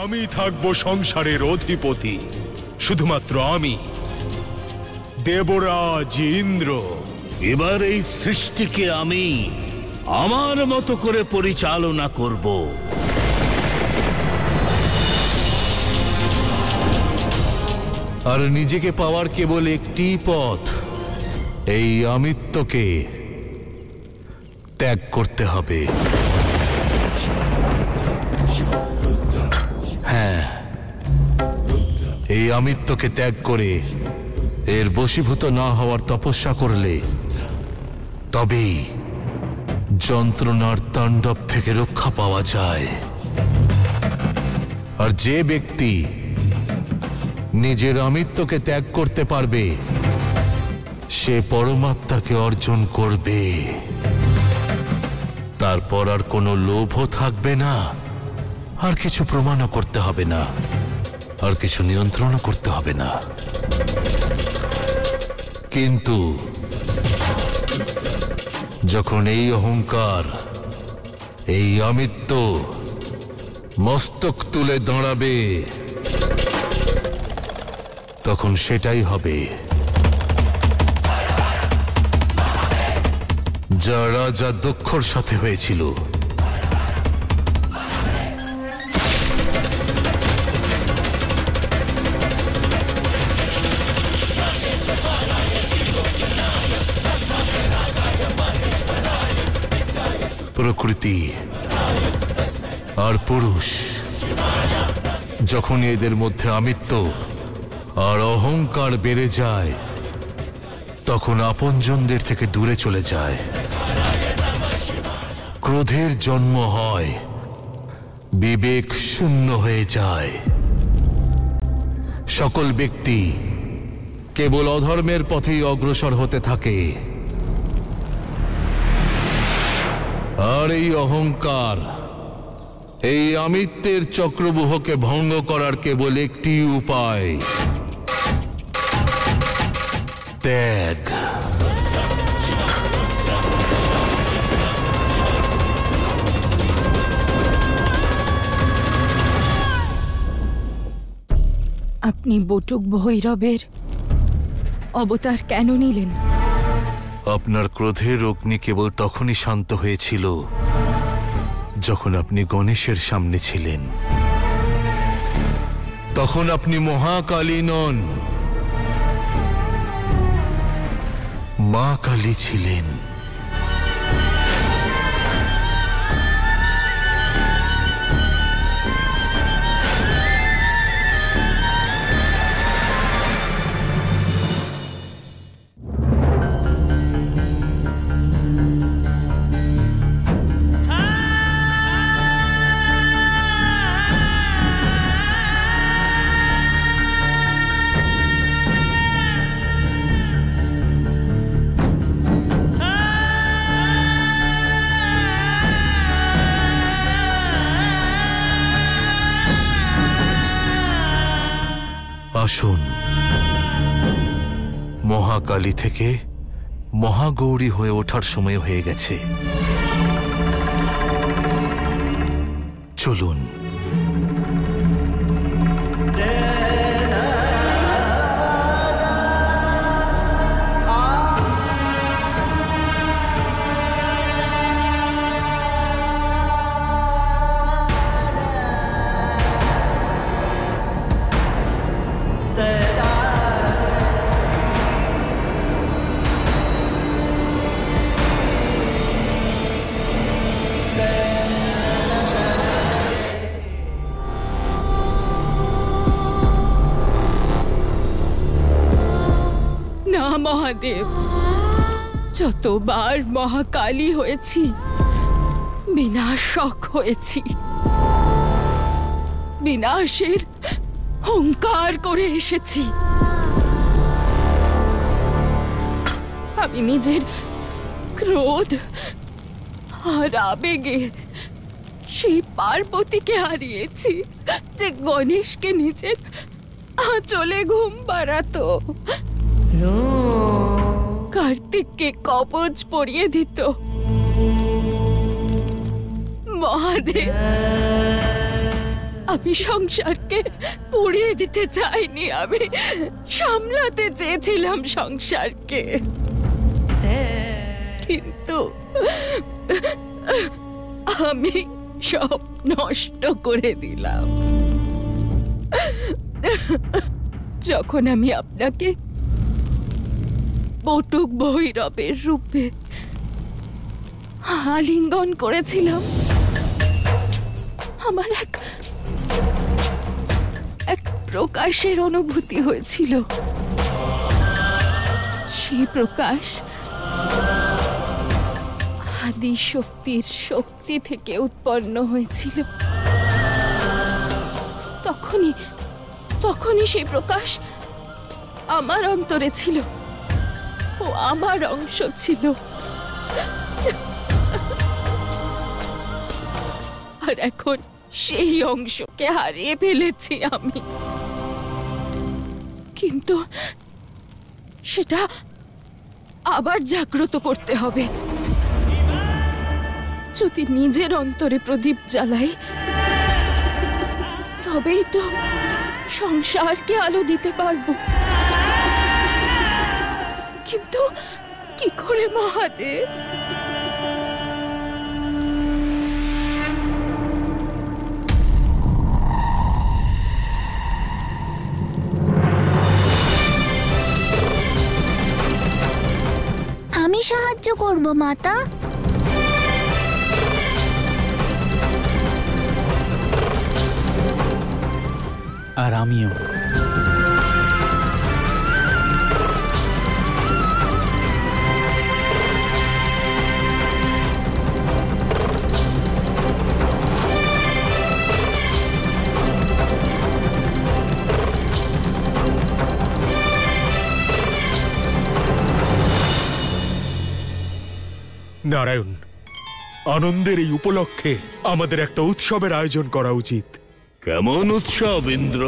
আমি থাকবো সংসারের অধিপতি, শুধুমাত্র আমি, দেবরাজ ইন্দ্র। এবার এই সৃষ্টিকে আমি আমার মতো করে পরিচালনা করব। আর নিজেকে পাওয়ার কেবল একটি পথ, এই আমিত্বকে ত্যাগ করতে হবে। হ্যাঁ, এই আমিত্বকে ত্যাগ করে এর বশীভূত না হওয়ার তপস্যা করলে তবেই যন্ত্রণার তাণ্ডব থেকে রক্ষা পাওয়া যায়। আর যে ব্যক্তি নিজের আমিত্বকে ত্যাগ করতে পারবে সে পরমাত্মাকে অর্জন করবে। তারপর আর কোনো লোভও থাকবে না, আর কিছু প্রমাণও করতে হবে না, আর কিছু নিয়ন্ত্রণও করতে হবে না। কিন্তু যখন এই অহংকার, এই আমিত্ব মস্তক তুলে দাঁড়াবে, তখন সেটাই হবে যা রাজা দক্ষর সাথে হয়েছিল। প্রকৃতি আর পুরুষ যখন এদের মধ্যে আমিত্ব আর অহংকার বেড়ে যায়, তখন আপনজনদের থেকে দূরে চলে যায়, ক্রোধের জন্ম হয়, বিবেক শূন্য হয়ে যায়। সকল ব্যক্তি কেবল অধর্মের পথেই অগ্রসর হতে থাকে। আর এই অহংকার, এই আমিত্বের চক্রব্যূহকে ভঙ্গ করার কেবল একটি উপায়, ত্যাগ। আপনি বটুক ভৈরবের অবতার কেন নিলেন? আপনার ক্রোধের অগ্নি কেবল তখনই শান্ত হয়েছিল যখন আপনি গণেশের সামনে ছিলেন। তখন আপনি মহাকালী নন, মা কালী ছিলেন। আসুন, মহাকালী থেকে মহাগৌরী হয়ে ওঠার সময় হয়ে গেছে। চলুন। মহাদেব, যতবার মহাকালী হয়েছি বিনাশক হয়েছি, বিনাশের হুঙ্কার করে এসেছি। আমি নিজের ক্রোধ আর আবেগে সেই পার্বতীকে হারিয়েছি যে গণেশকে নিজের আঁচলে ঘুম পাড়াতো, কার্তিককে কবচ পরিয়ে দিত। মহাদেব, আমি সংসারকে পুড়িয়ে দিতে চাইনি, আমি সামলাতে চেয়েছিলাম সংসারকে, কিন্তু আমি সব নষ্ট করে দিলাম। যখন আমি আপনাকে বটুক ভৈরবের রূপে আলিঙ্গন করেছিলাম, আমার এক প্রকাশের অনুভূতি হয়েছিল। সেই প্রকাশ আদি শক্তির শক্তি থেকে উৎপন্ন হয়েছিল। তখনই সেই প্রকাশ আমার অন্তরে ছিল, ও আমার অংশ ছিল। আর এখন সেই অংশকে হারিয়ে ফেলেছি আমি, কিন্তু সেটা আবার জাগ্রত করতে হবে। যদি নিজের অন্তরে প্রদীপ জ্বালাই, তবেই তো সংসারকে আলো দিতে পারবো। কিন্তু কি করে মহাদেব? আমি সাহায্য করব মাতা। আর আমিও। নারায়ণ, আনন্দের এই উপলক্ষে আমাদের একটা উৎসবের আয়োজন করা উচিত। কেমন উৎসব ইন্দ্র?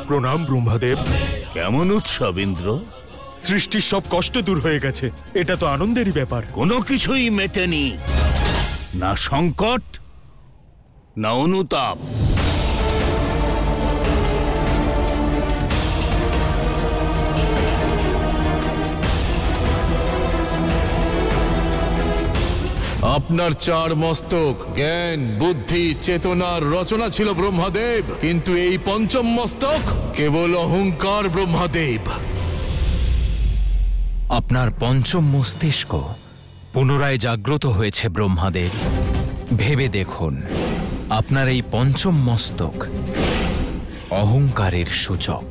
প্রণাম ব্রহ্মদেব। কেমন উৎসব ইন্দ্র? সৃষ্টির সব কষ্ট দূর হয়ে গেছে, এটা তো আনন্দেরই ব্যাপার। কোনো কিছুই মেটেনি, না সংকট না অনুতাপ। আপনার চার মস্তক জ্ঞান, বুদ্ধি, চেতনার রচনা ছিল ব্রহ্মদেব, কিন্তু এই পঞ্চম মস্তক কেবল অহংকার ব্রহ্মদেব। আপনার পঞ্চম মস্তিষ্ক পুনরায় জাগ্রত হয়েছে ব্রহ্মদেব। ভেবে দেখুন, আপনার এই পঞ্চম মস্তক অহংকারের সূচক।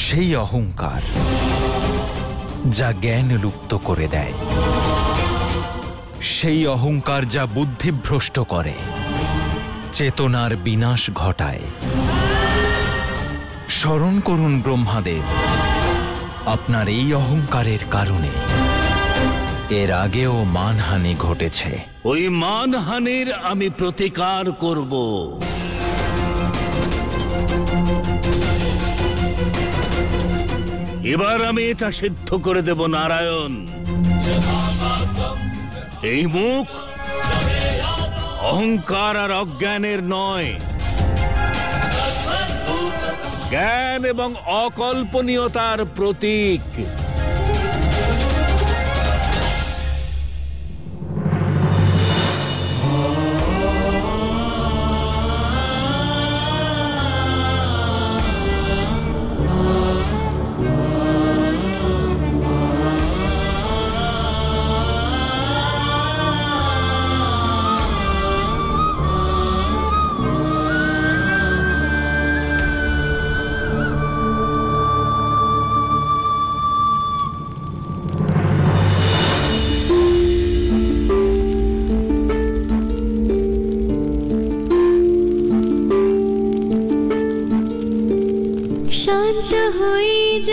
সেই অহংকার যা জ্ঞান লুপ্ত করে দেয়, সেই অহংকার যা বুদ্ধিভ্রষ্ট করে, চেতনার বিনাশ ঘটায়। স্মরণ করুন ব্রহ্মদেব, আপনার এই অহংকারের কারণে এর আগেও মানহানি ঘটেছে। ওই মানহানির আমি প্রতিকার করব। এবার আমি এটা সিদ্ধ করে দেব নারায়ণ। এই মুখ অহংকার আর অজ্ঞানের নয়, জ্ঞান এবং অকল্পনীয়তার প্রতীক।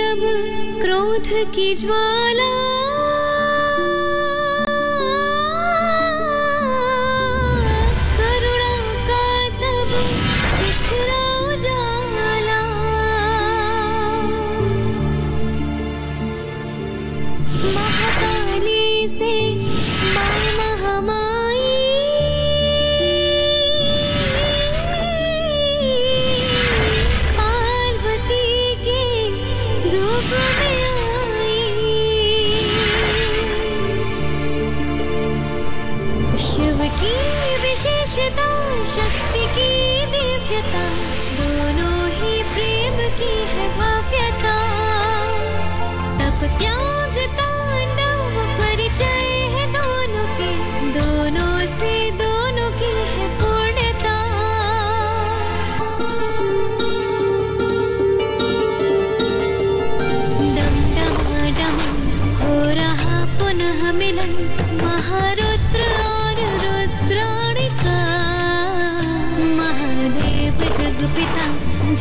जब क्रोध की ज्वाला करुणा का तब बिखरा उजाला महाकाली से मां महामाई शिव की विशेषता शक्ति की दिव्यता दोनों ही प्रेम की है भव्यता तप त्याग तांडव परिचय है दोनों के दोनों से दोनों की है पूर्णता डम डम हो रहा पुनः मिलन महारुद्र और रुद्राणी का महादेव जगपिता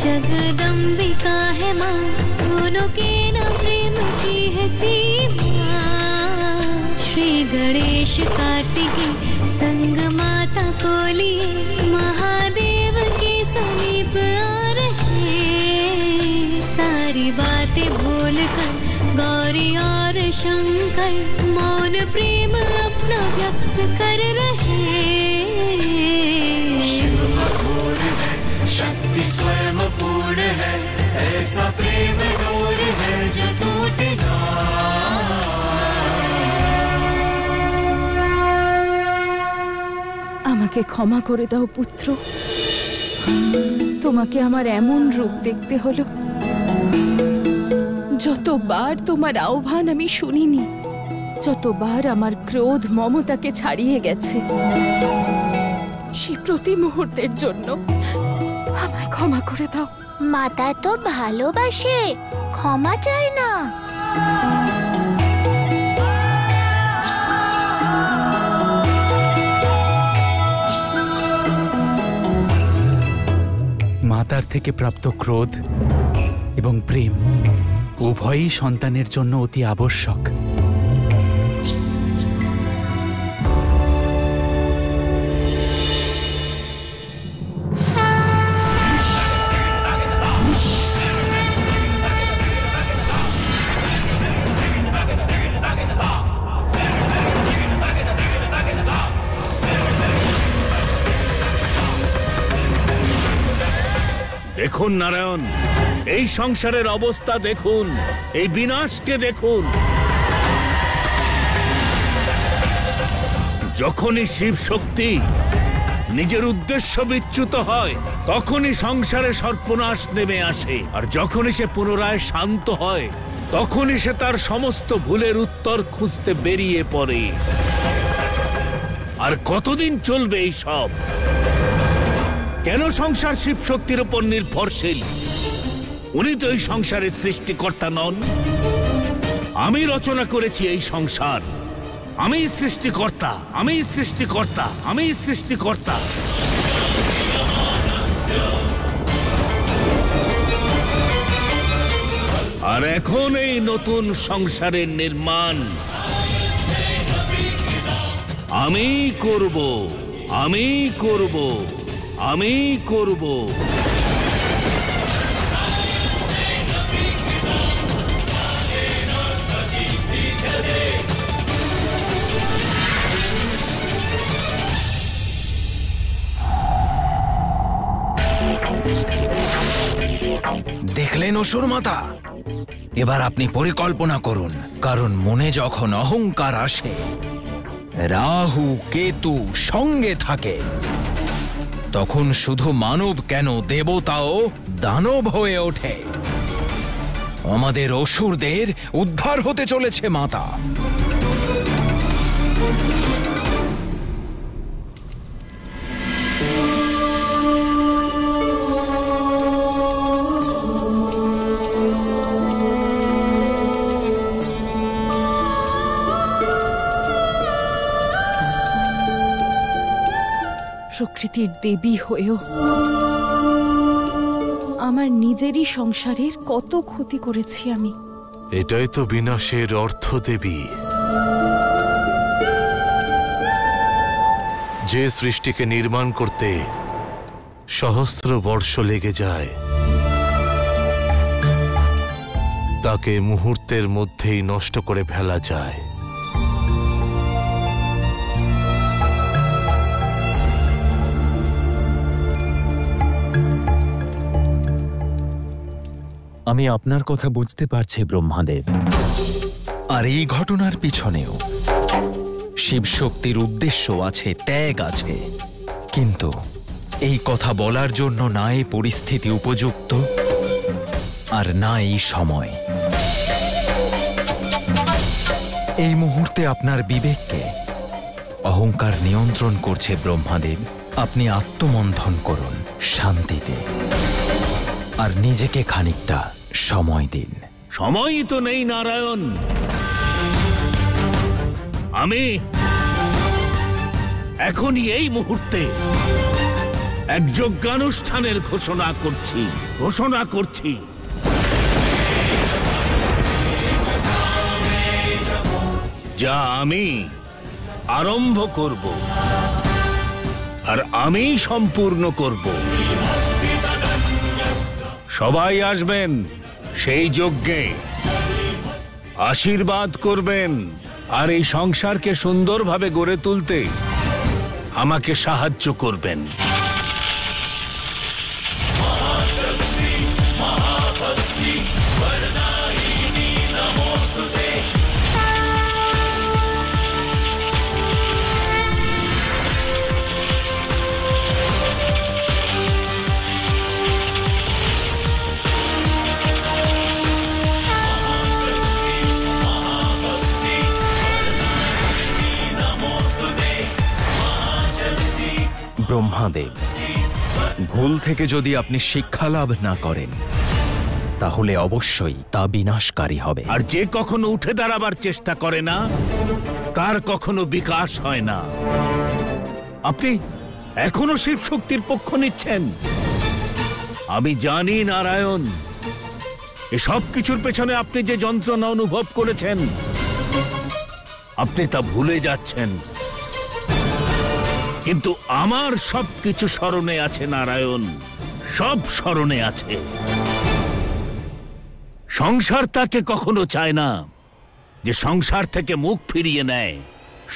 जगदम्बिका है माँ दोनों के न प्रेम की है सीमा श्री गणेश कार्तिकी संग माता को लिए महादेव के समीप आ रहे सारी बातें भूल कर गौरी और शंकर मौन प्रेम अपना व्यक्त कर रहे शिव मधुर है शक्ति स्वयं पूर्ण है ऐसा प्रेम डोर है जो टूट ना আমাকে ক্ষমা করে দাও পুত্র তোমাকে আমার এমন রূপ দেখতে হলো যতবার তোমার আহ্বান আমি শুনিনি যতবার আমার ক্রোধ মমতাকে ছাড়িয়ে গেছে সে প্রতি মুহূর্তের জন্য আমায় ক্ষমা করে দাও মাতা তো ভালোবাসে ক্ষমা চায় না মাতার থেকে প্রাপ্ত ক্রোধ এবং প্রেম উভয়ই সন্তানের জন্য অতি আবশ্যক দেখুন নারায়ণ এই সংসারের অবস্থা দেখুন এই বিনাশকে দেখুন যখনই শিব শক্তি নিজের উদ্দেশ্য বিচ্যুত হয় তখনই সংসারে সর্বনাশ নেমে আসে আর যখনই সে পুনরায় শান্ত হয় তখনই সে তার সমস্ত ভুলের উত্তর খুঁজতে বেরিয়ে পড়ে আর কতদিন চলবে এই সব কেন সংসার শিব শক্তির উপর নির্ভরশীল উনি তো এই সংসারের সৃষ্টিকর্তা নন আমি রচনা করেছি এই সংসার আমি সৃষ্টিকর্তা আমি সৃষ্টিকর্তা আমি সৃষ্টিকর্তা আর এখন এই নতুন সংসারের নির্মাণ আমি করব আমি করব আমি করব দেখলেন অসুর মাতা এবার আপনি পরিকল্পনা করুন কারণ মনে যখন অহংকার আসে রাহু কেতু সঙ্গে থাকে তখন শুধু মানব কেন দেবতাও দানব হয়ে ওঠে আমাদের অসুরদের উদ্ধার হতে চলেছে মাতা প্রকৃতির দেবী হয়েও আমার নিজেরই সংসারের কত ক্ষতি করেছি আমি। এটাই তো বিনাশের অর্থ দেবী। যে সৃষ্টিকে নির্মাণ করতে সহস্র বর্ষ লেগে যায়, তাকে মুহূর্তের মধ্যেই নষ্ট করে ফেলা যায়। আমি আপনার কথা বুঝতে পারছি ব্রহ্মাদেব, আর এই ঘটনার পিছনেও শিবশক্তির উদ্দেশ্য আছে, ত্যাগ আছে। কিন্তু এই কথা বলার জন্য না এই পরিস্থিতি উপযুক্ত, আর না এই সময়। এই মুহূর্তে আপনার বিবেককে অহংকার নিয়ন্ত্রণ করছে ব্রহ্মাদেব। আপনি আত্মমন্থন করুন শান্তিতে, আর নিজেকে খানিকটা সময় দিন। সময়ই তো নেই নারায়ণ। আমি এখনই এই মুহূর্তে এক যজ্ঞানুষ্ঠানের ঘোষণা করছি। যা আমি আরম্ভ করব, আর আমি সম্পূর্ণ করব। সবাই আসবেন সেই যজ্ঞে, আশীর্বাদ করবেন, আর এই সংসারকে সুন্দরভাবে গড়ে তুলতে আমাকে সাহায্য করবেন। ব্রহ্মাদেব, ভুল থেকে যদি আপনি শিক্ষা লাভ না করেন, তাহলে অবশ্যই তা বিনাশকারী হবে। আর যে কখনো উঠে দাঁড়াবার চেষ্টা করে না, তার কখনো বিকাশ হয় না। আপনি এখনো শিব শক্তির পক্ষ নিচ্ছেন। আমি জানি নারায়ণ, এসব কিছুর পেছনে আপনি যে যন্ত্রণা অনুভব করেছেন, আপনি তা ভুলে যাচ্ছেন। কিন্তু আমার সবকিছু স্মরণে আছে নারায়ণ, সব স্মরণে আছে। সংসার তাকে কখনো চায় না যে সংসার থেকে মুখ ফিরিয়ে নেয়।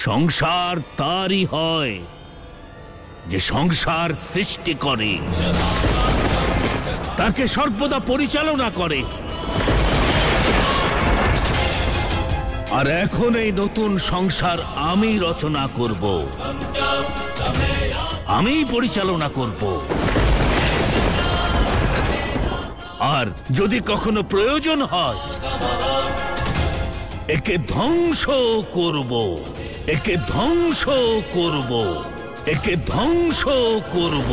সংসার তারই হয় যে সংসার সৃষ্টি করে, তাকে সর্বদা পরিচালনা করে। আর এখন এই নতুন সংসার আমি রচনা করব, আমি পরিচালনা করব। আর যদি কখনো প্রয়োজন হয়, একে ধ্বংস করব, একে ধ্বংস করব, একে ধ্বংস করব।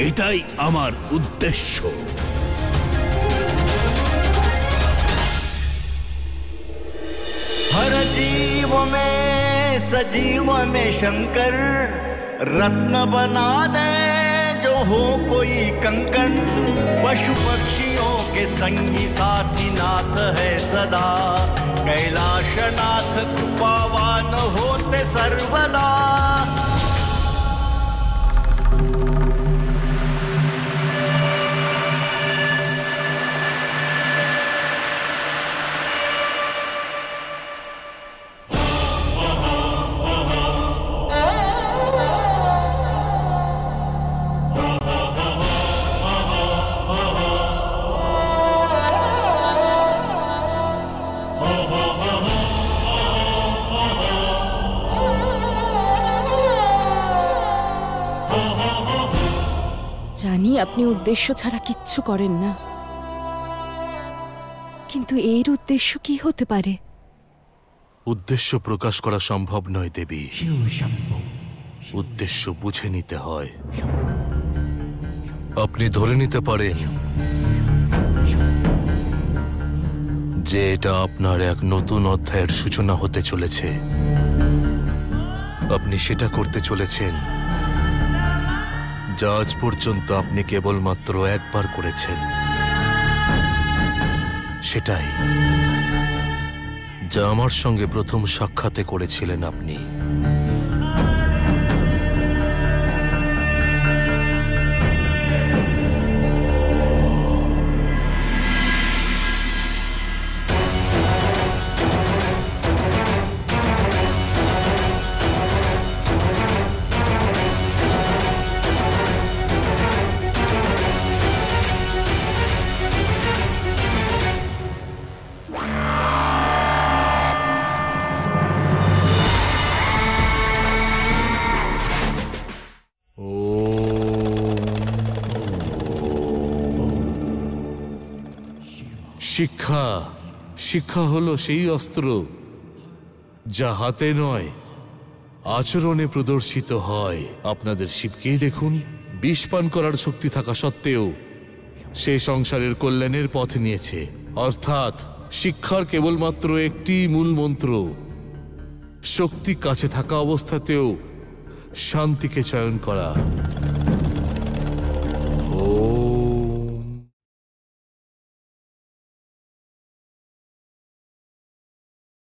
এটাই আমার উদ্দেশ্য। हर जीव में सजीव में शंकर रत्न बना दे जो हो कोई कंकण। पशु पक्षियों के संगी साथी नाथ है सदा, कैलाशनाथ कृपावान होते सर्वदा। জানি আপনি উদ্দেশ্য ছাড়া কিচ্ছু করেন না, কিন্তু এর উদ্দেশ্য কি হতে পারে? উদ্দেশ্য প্রকাশ করা সম্ভব নয় দেবী, উদ্দেশ্য বুঝে নিতে হয়। আপনি ধরে নিতে পারেন যে এটা আপনার এক নতুন অধ্যায়ের সূচনা হতে চলেছে। আপনি সেটা করতে চলেছেন যা আজ পর্যন্ত আপনি কেবলমাত্র একবার করেছেন, সেটাই যা আমার সঙ্গে প্রথম সাক্ষাতে করেছিলেন আপনি। শিক্ষা শিক্ষা হলো সেই অস্ত্র যা হাতে নয় আচরণে প্রদর্শিত হয়। আপনাদের শিবকেই দেখুন, বিষ পান করার শক্তি থাকা সত্ত্বেও সে সংসারের কল্যাণের পথ নিয়েছে। অর্থাৎ শিক্ষার কেবলমাত্র একটি মূল মন্ত্র, শক্তি কাছে থাকা অবস্থাতেও শান্তিকে চয়ন করা।